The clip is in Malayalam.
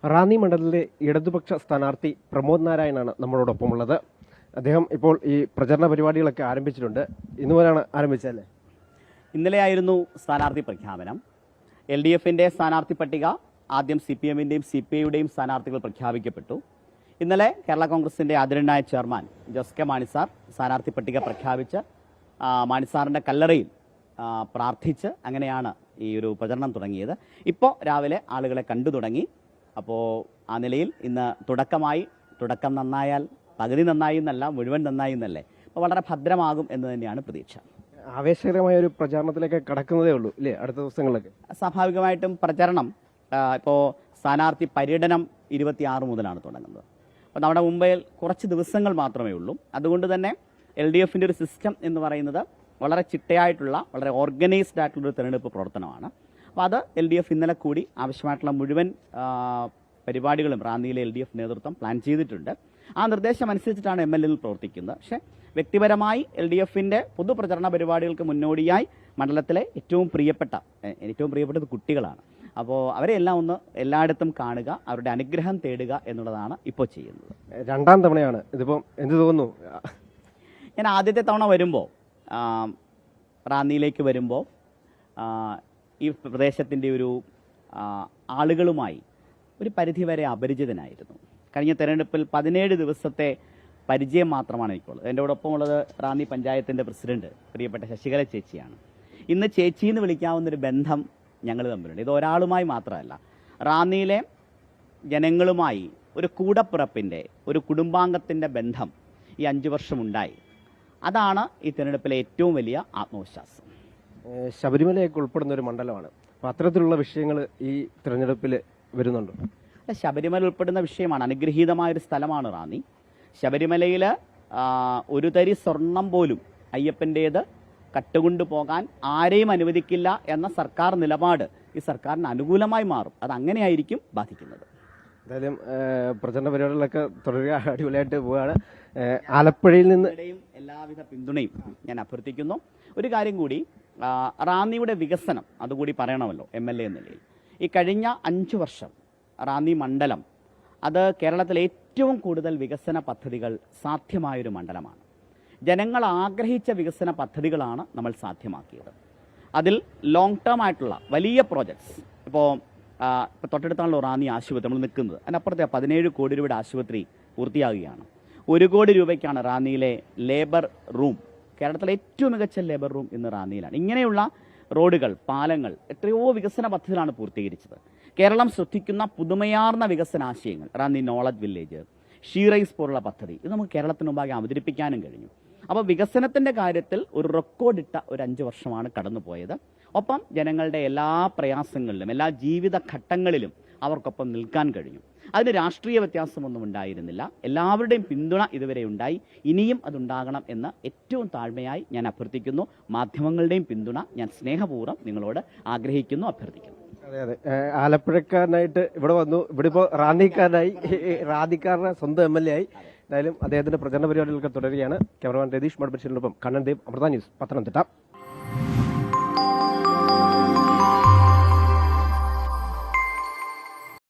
റാന്നി മണ്ഡലത്തിലെ ഇടതുപക്ഷ സ്ഥാനാർത്ഥി പ്രമോദ് നാരായണാണ് നമ്മളോടൊപ്പമുള്ളത്. അദ്ദേഹം ഇപ്പോൾ ഈ പ്രചരണ പരിപാടികളൊക്കെ ആരംഭിച്ചിട്ടുണ്ട്. ഇന്ന് മുതലാണ് ആരംഭിച്ചതല്ലേ? ഇന്നലെയായിരുന്നു സ്ഥാനാർത്ഥി പ്രഖ്യാപനം. LDFിൻ്റെ സ്ഥാനാർത്ഥി പട്ടിക ആദ്യം CPMൻ്റെയും CPIയുടെയും സ്ഥാനാർത്ഥികൾ പ്രഖ്യാപിക്കപ്പെട്ടു. ഇന്നലെ കേരള കോൺഗ്രസിൻ്റെ ആദരണീയനായ chairman Jose K Mani sir സ്ഥാനാർത്ഥി പട്ടിക പ്രഖ്യാപിച്ച് മാണി സാറിൻ്റെ കല്ലറയിൽ പ്രാർത്ഥിച്ച് അങ്ങനെയാണ് ഈ ഒരു പ്രചരണം തുടങ്ങിയത്. ഇപ്പോൾ രാവിലെ ആളുകളെ കണ്ടു തുടങ്ങി. അപ്പോൾ ആ നിലയിൽ ഇന്ന് തുടക്കം നന്നായാൽ പകുതി നന്നായി എന്നല്ല, മുഴുവൻ നന്നായി എന്നല്ലേ. അപ്പോൾ വളരെ ഭദ്രമാകും എന്ന് തന്നെയാണ് പ്രതീക്ഷ. ആവേശകരമായ ഒരു പ്രചാരണത്തിലേക്ക് കടക്കുന്നതേ ഉള്ളൂ ഇല്ലേ അടുത്ത ദിവസങ്ങളിലൊക്കെ? സ്വാഭാവികമായിട്ടും പ്രചരണം ഇപ്പോൾ സ്ഥാനാർത്ഥി പര്യടനം 26 മുതലാണ് തുടങ്ങുന്നത്. അപ്പോൾ നമ്മുടെ മുമ്പിൽ കുറച്ച് ദിവസങ്ങൾ മാത്രമേ ഉള്ളൂ. അതുകൊണ്ട് തന്നെ LDFിൻ്റെ ഒരു സിസ്റ്റം എന്ന് പറയുന്നത് വളരെ ചിട്ടയായിട്ടുള്ള, വളരെ ഓർഗനൈസ്ഡ് ആയിട്ടുള്ളൊരു തെരഞ്ഞെടുപ്പ് പ്രവർത്തനമാണ്. അപ്പോൾ അത് LDF ഇന്നലെ കൂടി ആവശ്യമായിട്ടുള്ള മുഴുവൻ പരിപാടികളും റാന്നിയിലെ LDF നേതൃത്വം പ്ലാൻ ചെയ്തിട്ടുണ്ട്. ആ നിർദ്ദേശം അനുസരിച്ചിട്ടാണ് MLL പ്രവർത്തിക്കുന്നത്. പക്ഷേ വ്യക്തിപരമായി LDFിൻ്റെ പൊതുപ്രചരണ പരിപാടികൾക്ക് മുന്നോടിയായി മണ്ഡലത്തിലെ ഏറ്റവും പ്രിയപ്പെട്ടത് കുട്ടികളാണ്. അപ്പോൾ അവരെ എല്ലാം ഒന്ന് എല്ലായിടത്തും കാണുക, അവരുടെ അനുഗ്രഹം തേടുക എന്നുള്ളതാണ് ഇപ്പോൾ ചെയ്യുന്നത്. രണ്ടാം തവണയാണ് ഇതിപ്പം. എന്ത് തോന്നുന്നു? ഞാൻ ആദ്യത്തെ തവണ വരുമ്പോൾ, റാന്നിയിലേക്ക് വരുമ്പോൾ ഈ പ്രദേശത്തിൻ്റെ ഒരു ആളുകളുമായി ഒരു പരിധിവരെ അപരിചിതനായിരുന്നു. കഴിഞ്ഞ തെരഞ്ഞെടുപ്പിൽ 17 ദിവസത്തെ പരിചയം മാത്രമാണ് എനിക്കുള്ളത്. എൻ്റെ ഒപ്പമുള്ളത് റാന്നി പഞ്ചായത്തിൻ്റെ പ്രസിഡന്റ് പ്രിയപ്പെട്ട ശശികല ചേച്ചിയാണ്. ഇന്ന് ചേച്ചിയെന്ന് വിളിക്കാവുന്നൊരു ബന്ധം ഞങ്ങൾ തമ്മിലുണ്ട്. ഇത് ഒരാളുമായി മാത്രമല്ല, റാന്നിയിലെ ജനങ്ങളുമായി ഒരു കൂടപ്പിറപ്പിൻ്റെ, ഒരു കുടുംബാംഗത്തിൻ്റെ ബന്ധം ഈ 5 വർഷമുണ്ടായി. അതാണ് ഈ തെരഞ്ഞെടുപ്പിലെ ഏറ്റവും വലിയ ആത്മവിശ്വാസം. ശബരിമലയൊക്കെ ഉൾപ്പെടുന്ന ഒരു മണ്ഡലമാണ്. അപ്പോൾ അത്തരത്തിലുള്ള വിഷയങ്ങൾ ഈ തെരഞ്ഞെടുപ്പിൽ വരുന്നുണ്ടോ? ശബരിമല ഉൾപ്പെടുന്ന വിഷയമാണ്. അനുഗ്രഹീതമായൊരു സ്ഥലമാണ് റാന്നി. ശബരിമലയിൽ ഒരു തരി സ്വർണം പോലും അയ്യപ്പൻ്റേത് കട്ടുകൊണ്ടു പോകാൻ ആരെയും അനുവദിക്കില്ല എന്ന സർക്കാർ നിലപാട് ഈ സർക്കാരിന് അനുകൂലമായി മാറും. അത് അങ്ങനെയായിരിക്കും ബാധിക്കുന്നത്. എന്തായാലും പ്രചരണ പരിപാടികളൊക്കെ തുടരുക, അടിപൊളിയായിട്ട് പോവുകയാണ്. ആലപ്പുഴയിൽ നിന്ന് എല്ലാവിധ പിന്തുണയും ഞാൻ അഭ്യർത്ഥിക്കുന്നു. ഒരു കാര്യം കൂടി, റാന്നിയുടെ വികസനം അതുകൂടി പറയണമല്ലോ. MLA എന്ന നിലയിൽ ഈ കഴിഞ്ഞ 5 വർഷം റാന്നി മണ്ഡലം അത് കേരളത്തിലെ ഏറ്റവും കൂടുതൽ വികസന പദ്ധതികൾ സാധ്യമായൊരു മണ്ഡലമാണ്. ജനങ്ങൾ ആഗ്രഹിച്ച വികസന പദ്ധതികളാണ് നമ്മൾ സാധ്യമാക്കിയത്. അതിൽ ലോങ് ടേം ആയിട്ടുള്ള വലിയ പ്രോജക്ട്സ്, ഇപ്പോൾ തൊട്ടടുത്താണല്ലോ റാന്നി ആശുപത്രി നമ്മൾ നിൽക്കുന്നത്. അതിനപ്പുറത്തെ 17 കോടി രൂപയുടെ ആശുപത്രി പൂർത്തിയാകുകയാണ്. 1 കോടി രൂപയ്ക്കാണ് റാന്നിയിലെ ലേബർ റൂം, കേരളത്തിലെ ഏറ്റവും മികച്ച ലേബർ റൂം ഇന്ന് റാന്നിയിലാണ്. ഇങ്ങനെയുള്ള റോഡുകൾ, പാലങ്ങൾ, എത്രയോ വികസന പദ്ധതികളാണ് പൂർത്തീകരിച്ചത്. കേരളം ശ്രദ്ധിക്കുന്ന പുതുമയാർന്ന വികസനാശയങ്ങൾ, റാന്നി നോളജ് വില്ലേജ്, ഷീറൈസ് പോലുള്ള പദ്ധതി, ഇത് നമുക്ക് കേരളത്തിന് മുമ്പാകെ അവതരിപ്പിക്കാനും കഴിഞ്ഞു. അപ്പോൾ വികസനത്തിൻ്റെ കാര്യത്തിൽ ഒരു റെക്കോർഡിട്ട ഒരു 5 വർഷമാണ് കടന്നുപോയത്. ഒപ്പം ജനങ്ങളുടെ എല്ലാ പ്രയാസങ്ങളിലും, എല്ലാ ജീവിത ഘട്ടങ്ങളിലും അവർക്കൊപ്പം നിൽക്കാൻ കഴിഞ്ഞു. അതിന് രാഷ്ട്രീയ വ്യത്യാസമൊന്നും ഉണ്ടായിരുന്നില്ല. എല്ലാവരുടെയും പിന്തുണ ഇതുവരെ ഉണ്ടായി. ഇനിയും അതുണ്ടാകണം എന്ന് ഏറ്റവും താഴ്മയായി ഞാൻ അഭ്യർത്ഥിക്കുന്നു. മാധ്യമങ്ങളുടെയും പിന്തുണ ഞാൻ സ്നേഹപൂർവ്വം നിങ്ങളോട് ആഗ്രഹിക്കുന്നു, അഭ്യർത്ഥിക്കുന്നു. അതെ, ആലപ്പുഴക്കാരനായിട്ട് ഇവിടെ വന്നു, ഇവിടെ ഇപ്പോൾ റാന്നിക്കാരൻ്റെ സ്വന്തം MLA ആയി. എന്തായാലും അദ്ദേഹത്തിന്റെ പ്രചരണ പരിപാടികളൊക്കെ തുടരുകയാണ്. ക്യാമറമാൻ രതീഷ് മടപ്പശ്ശേരിനൊപ്പം കണ്ണൻ ദേവ്, അമൃത ന്യൂസ്, പത്തനംതിട്ട.